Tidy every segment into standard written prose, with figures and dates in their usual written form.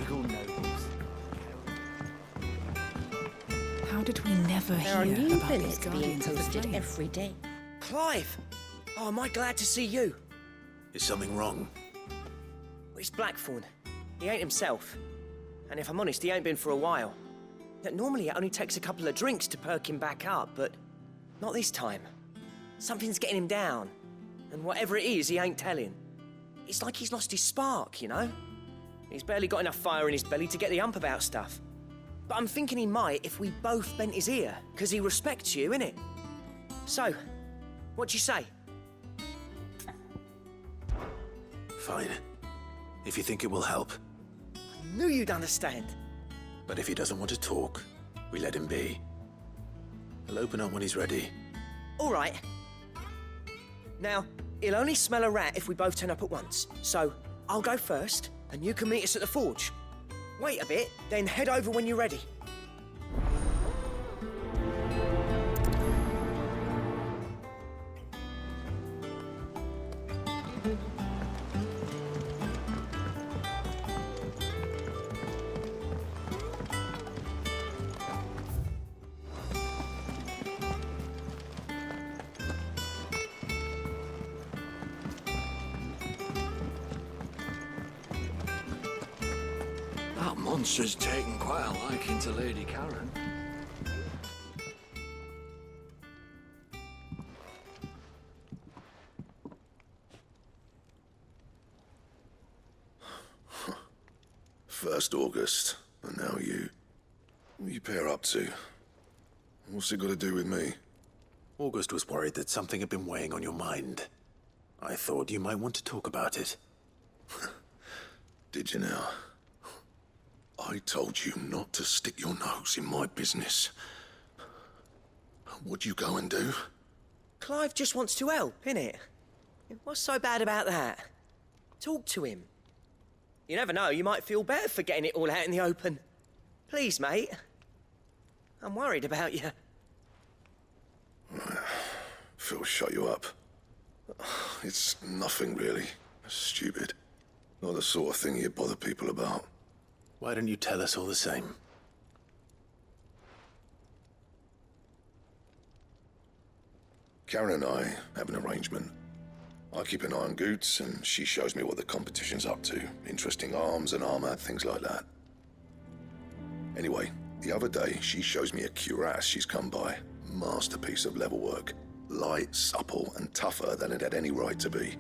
Typical nobles. How did we never There are hear new about these billets being guardians of the posted flame? every day. Clive! Oh, am I glad to see you? Is something wrong? It's Blackthorn. He ain't himself. And if I'm honest, he ain't been for a while. Normally it only takes a couple of drinks to perk him back up, but not this time. Something's getting him down. And whatever it is, he ain't telling. It's like he's lost his spark, you know? He's barely got enough fire in his belly to get the ump about stuff. But I'm thinking he might if we both bent his ear, because he respects you, innit? So, what do you say? Fine. If you think it will help. I knew you'd understand. But if he doesn't want to talk, we let him be. He'll open up when he's ready. All right. Now, he'll only smell a rat if we both turn up at once. So, I'll go first, and you can meet us at the forge. Wait a bit, then head over when you're ready. That monster's taken quite a liking to Lady Karen. First August, and now you. What are you pair up to? What's it got to do with me? August was worried that something had been weighing on your mind. I thought you might want to talk about it. Did you now? I told you not to stick your nose in my business. What'd you go and do? Clive just wants to help, innit? What's so bad about that? Talk to him. You never know, you might feel better for getting it all out in the open. Please, mate. I'm worried about you. Phil shut you up. It's nothing really. Stupid. Not the sort of thing you bother people about. Why don't you tell us all the same? Karen and I have an arrangement. I keep an eye on Goots, and she shows me what the competition's up to. Interesting arms and armor, things like that. Anyway, the other day, she shows me a cuirass she's come by. Masterpiece of level work. Light, supple, and tougher than it had any right to be.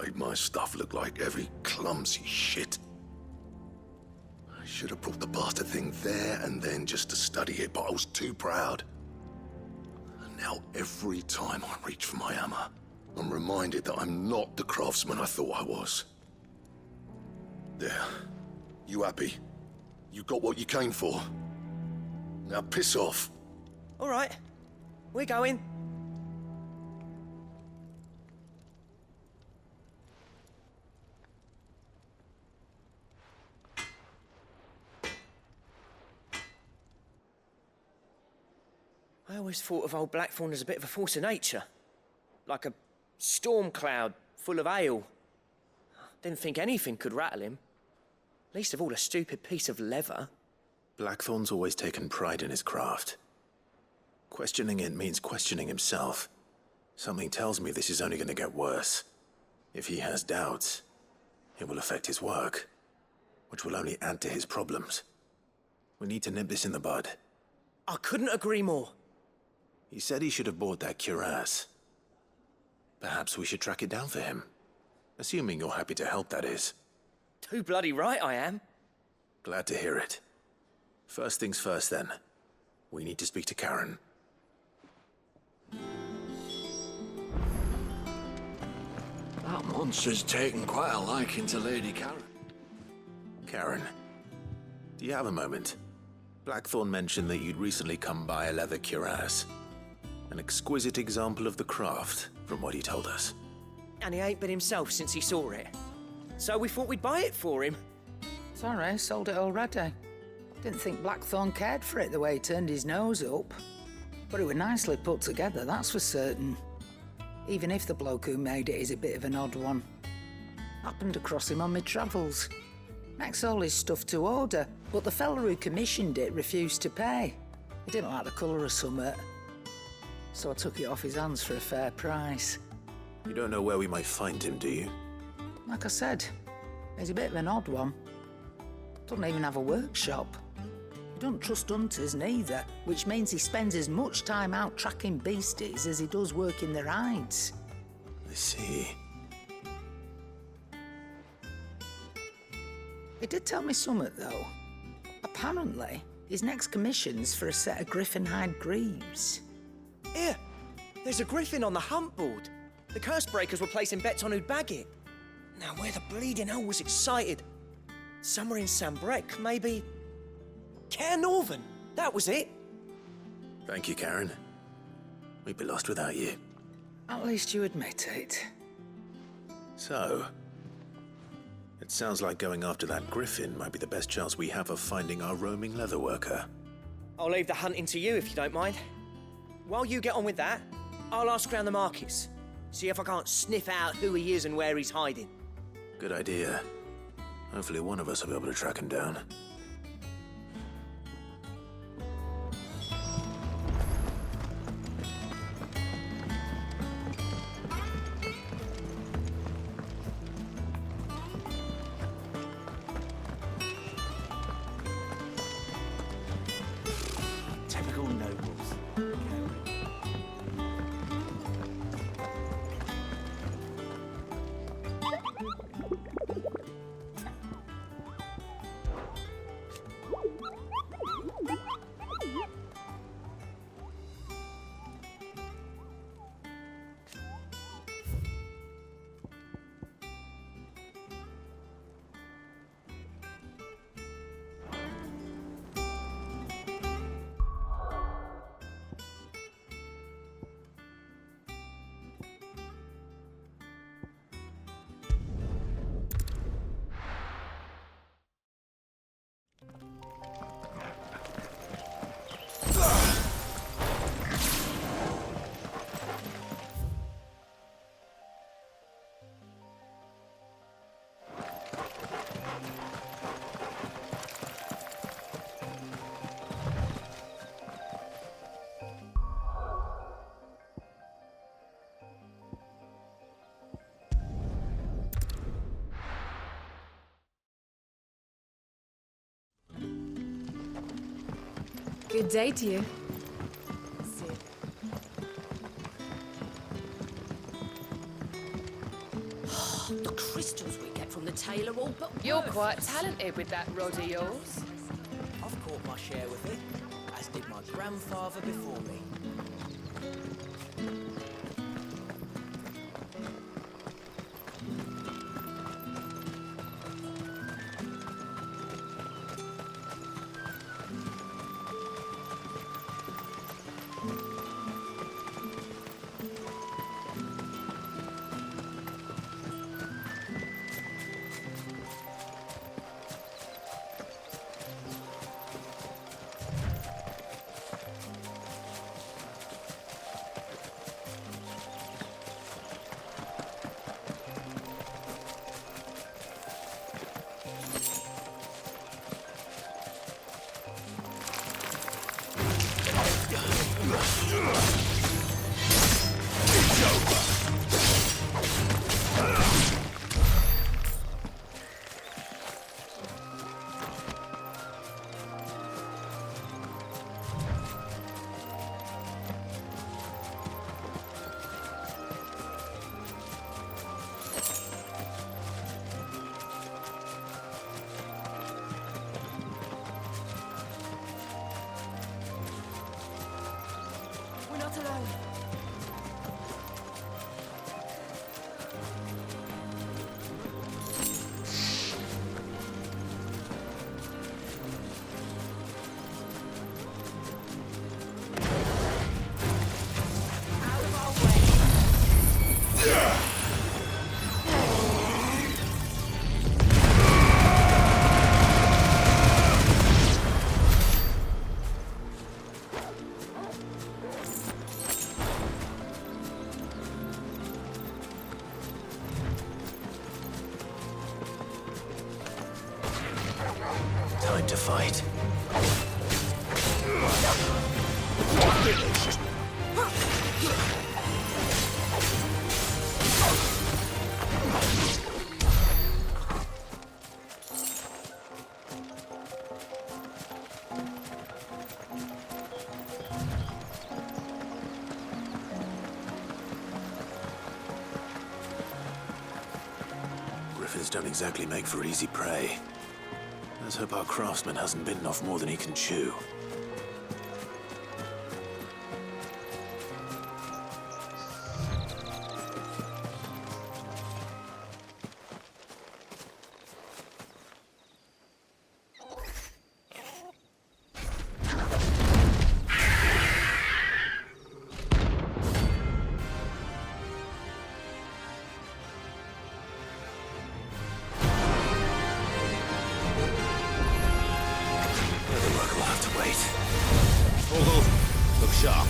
Made my stuff look like heavy, clumsy shit. I should have brought the bastard thing there and then just to study it, but I was too proud. And now every time I reach for my hammer, I'm reminded that I'm not the craftsman I thought I was. There. You happy? You got what you came for? Now piss off. All right, we're going. I always thought of old Blackthorn as a bit of a force of nature. Like a storm cloud full of hail. Didn't think anything could rattle him. Least of all a stupid piece of leather. Blackthorn's always taken pride in his craft. Questioning it means questioning himself. Something tells me this is only going to get worse. If he has doubts, it will affect his work, which will only add to his problems. We need to nip this in the bud. I couldn't agree more. He said he should have bought that cuirass. Perhaps we should track it down for him. Assuming you're happy to help, that is. Too bloody right I am. Glad to hear it. First things first, then. We need to speak to Karen. That monster's taken quite a liking to Lady Karen. Karen, do you have a moment? Blackthorn mentioned that you'd recently come by a leather cuirass. An exquisite example of the craft, from what he told us. And he ain't been himself since he saw it. So we thought we'd buy it for him. Sorry, sold it already. Didn't think Blackthorn cared for it the way he turned his nose up. But it was nicely put together, that's for certain. Even if the bloke who made it is a bit of an odd one. Happened across him on my travels. Makes all his stuff to order, but the fella who commissioned it refused to pay. He didn't like the colour of summit. So I took it off his hands for a fair price. You don't know where we might find him, do you? Like I said, he's a bit of an odd one. Doesn't even have a workshop. He don't trust hunters neither, which means he spends as much time out tracking beasties as he does working their hides. I see. He did tell me something, though. Apparently, his next commission's for a set of griffin hide greaves. Here, there's a griffin on the hunt board. The curse breakers were placing bets on who'd bag it. Now, where the bleeding hell was excited? Somewhere in Sambrec, maybe... Cairnorvin, that was it. Thank you, Karen. We'd be lost without you. At least you admit it. So, it sounds like going after that griffin might be the best chance we have of finding our roaming leatherworker. I'll leave the hunting to you if you don't mind. While you get on with that, I'll ask around the markets. See if I can't sniff out who he is and where he's hiding. Good idea. Hopefully one of us will be able to track him down. Typical nobles. Good day to you. The crystals we get from the tailor all but You're worth. quite talented with that rod of yours. I've caught my share with it, as did my grandfather before me. to fight. Griffins don't exactly make for easy prey. Let's hope our craftsman hasn't bitten off more than he can chew. Look sharp.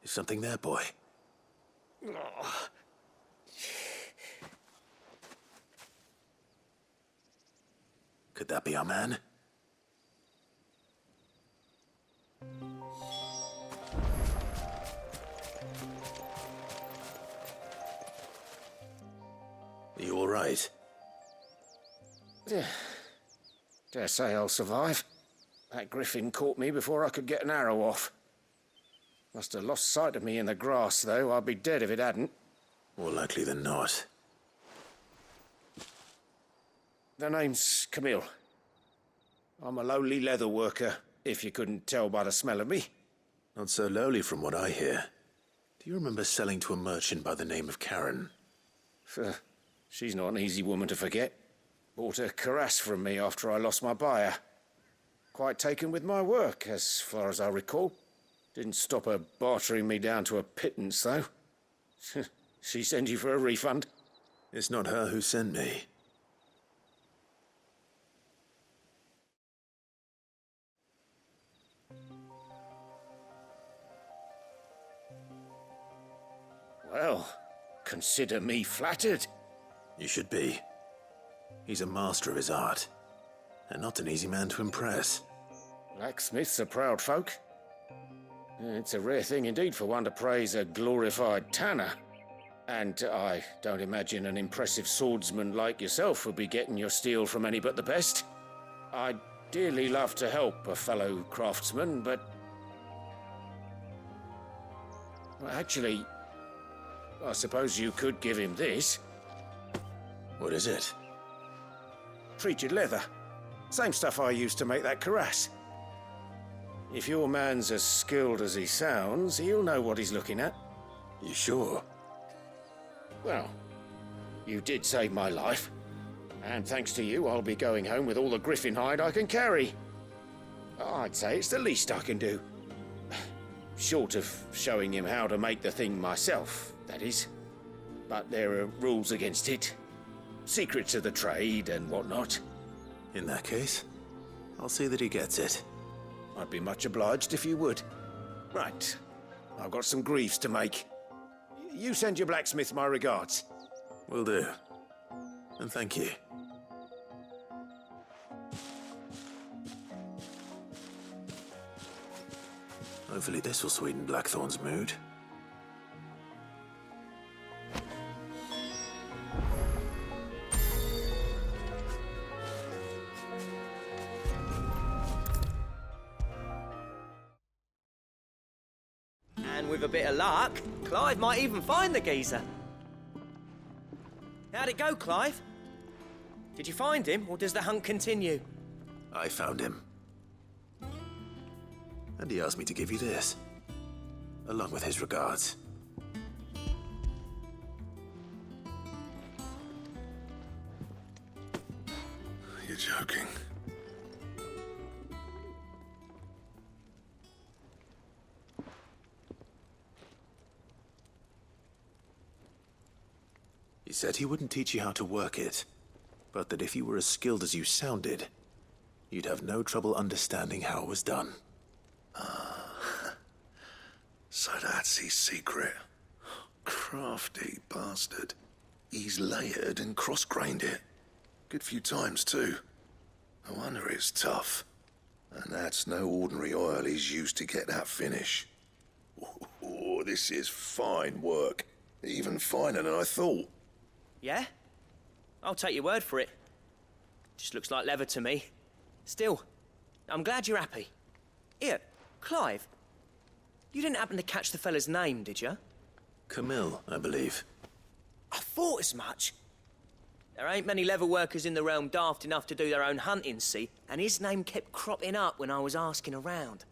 Is something there, boy? Could that be our man? Are you all right? Dare say I'll survive. That griffin caught me before I could get an arrow off. Must have lost sight of me in the grass, though. I'd be dead if it hadn't. More likely than not. The name's Camille. I'm a lowly leather worker, if you couldn't tell by the smell of me. Not so lowly from what I hear. Do you remember selling to a merchant by the name of Karen? She's not an easy woman to forget. Bought a cuirass from me after I lost my buyer. Quite taken with my work, as far as I recall. Didn't stop her bartering me down to a pittance, though. She sent you for a refund? It's not her who sent me. consider me flattered. You should be. He's a master of his art, and not an easy man to impress. Blacksmiths are proud folk. It's a rare thing indeed for one to praise a glorified tanner. And I don't imagine an impressive swordsman like yourself would be getting your steel from any but the best. I'd dearly love to help a fellow craftsman, but... well, actually, I suppose you could give him this. What is it? Treated leather. Same stuff I used to make that cuirass. If your man's as skilled as he sounds, he'll know what he's looking at. You sure? Well, you did save my life. And thanks to you, I'll be going home with all the griffin hide I can carry. I'd say it's the least I can do. Short of showing him how to make the thing myself, that is. But there are rules against it. Secrets of the trade and whatnot. In that case, I'll see that he gets it. I'd be much obliged if you would. Right. I've got some greaves to make. You send your blacksmith my regards. Will do. And thank you. Hopefully this will sweeten Blackthorn's mood. And with a bit of luck, Clive might even find the geezer. How'd it go, Clive? Did you find him, or does the hunt continue? I found him. And he asked me to give you this, along with his regards. You're joking. He said he wouldn't teach you how to work it, but that if you were as skilled as you sounded, you'd have no trouble understanding how it was done. So that's his secret. Crafty bastard. He's layered and cross-grained it. Good few times, too. No wonder it's tough. And that's no ordinary oil he's used to get that finish. Oh, this is fine work. Even finer than I thought. Yeah? I'll take your word for it. Just looks like leather to me. Still, I'm glad you're happy. Here, Clive, you didn't happen to catch the fella's name, did you? Camille, I believe. I thought as much. There ain't many leather workers in the realm daft enough to do their own hunting, see? And his name kept cropping up when I was asking around.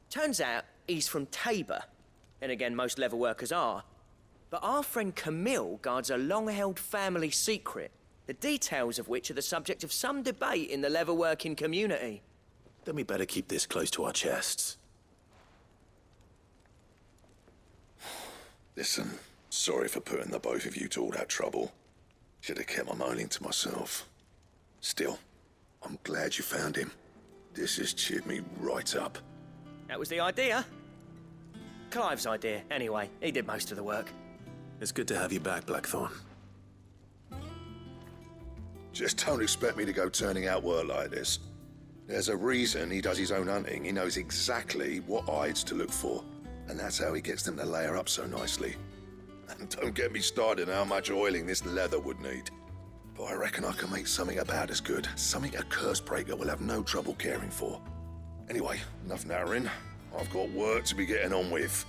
Turns out he's from Tabor. Then again, most leather workers are. But our friend Camille guards a long-held family secret, the details of which are the subject of some debate in the leather-working community. Then we better keep this close to our chests. Listen, sorry for putting the both of you to all that trouble. Should have kept my moaning to myself. Still, I'm glad you found him. This has cheered me right up. That was the idea. Clive's idea, anyway. He did most of the work. It's good to have you back, Blackthorn. Just don't expect me to go turning out work like this. There's a reason he does his own hunting. He knows exactly what hides to look for. And that's how he gets them to layer up so nicely. And don't get me started on how much oiling this leather would need. But I reckon I can make something about as good. Something a curse breaker will have no trouble caring for. Anyway, enough narrowing. I've got work to be getting on with.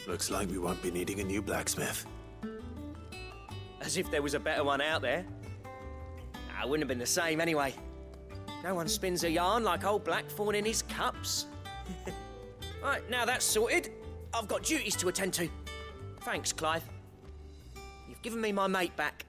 Looks like we won't be needing a new blacksmith. As if there was a better one out there. It wouldn't have been the same anyway. No one spins a yarn like old Blackthorn in his cups. Right, now that's sorted, I've got duties to attend to. Thanks, Clive. You've given me my mate back.